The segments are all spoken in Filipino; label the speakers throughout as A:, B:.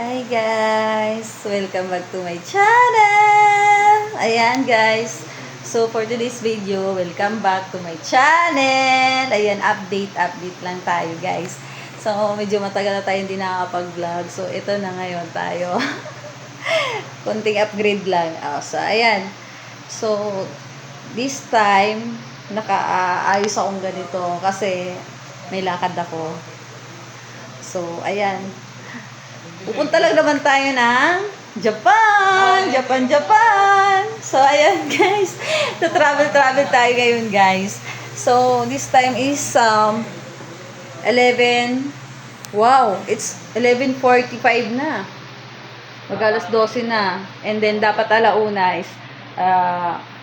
A: Hi guys! Welcome back to my channel! Ayan guys! So for today's video, welcome back to my channel! Ayan, update lang tayo guys. So medyo matagal na tayo hindi nakakapag-vlog. So ito na ngayon tayo. Konting upgrade lang. So ayan. So this time, nakaayos akong ganito kasi may lakad ako. So ayan. Pupunta lang naman tayo ng Japan! Japan! So, ayan guys. Travel tayo ngayon guys. So, this time is 11. Wow! It's 11:45 na. Mag-alas 12 na. And then, dapat alauna is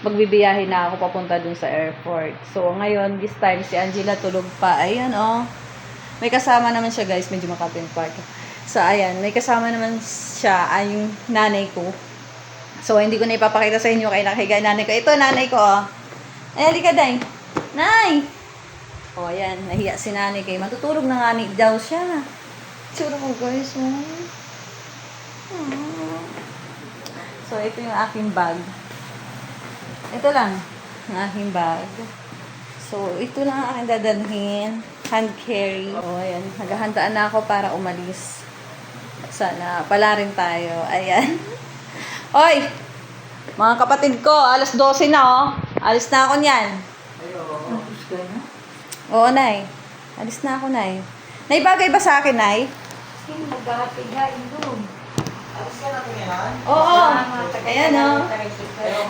A: magbibiyahe na ako papunta dun sa airport. So, ngayon, this time, si Angela tulog pa. Ayan, oh. May kasama naman siya guys. Medyo makapin park. So, ayan. May kasama naman siya, ay yung nanay ko. So, hindi ko na ipapakita sa inyo kay nakahiga nanay ko. Ito, nanay ko, oh. Ay, halika, day. Nay! O, ayan. Nahiya si nanay kay. Matutulog na nga daw siya. Tsura ko, guys, oh. So, ito yung aking bag. Ito lang. Ang aking bag. So, ito lang ang aking dadalhin. Hand carry. O, ayan. Naghahandaan na ako para umalis. Sana pala rin tayo. Ayan. Oy! Mga kapatid ko, alas 12 na, oh. Alis na ako niyan. Oo, Nay. Alis na ako, Nay. Nay, bagay ba sa akin, Nay?
B: Magkakapigain doon.
C: Alas ka natin yan?
A: Oo. Ayan, oh.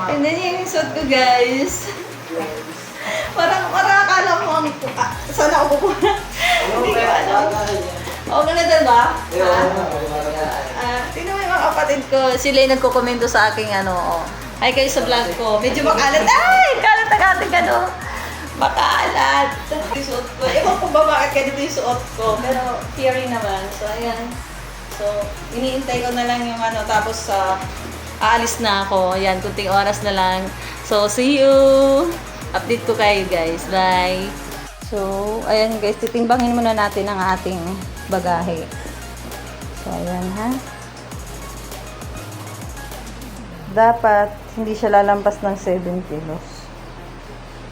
A: Tingnan niyo yung suit ko, guys. Parang akala mo ang sana ako pupunta. Hindi ko alam. O, ganun ba? Tingnan mo yung mga kapatid ko. Sila yung nagko-komento sa aking oh. Hi kayo sa vlog ko. Medyo makalat. Ay! Kalat ang ating makalat. Yung suot ko. Ewan ko ba bakit ganito yung suot ko. Pero theory naman. So, ayan. So, iniintay ko na lang yung tapos aalis na ako. Ayan, kunting oras na lang. So, see you! Update ko kayo guys. Bye! So, ayan guys, titimbangin muna natin ang ating bagahe. So, ayan ha. Dapat, hindi siya lalampas ng 7 kilos.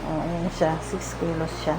A: Ayan siya, 6 kilos siya.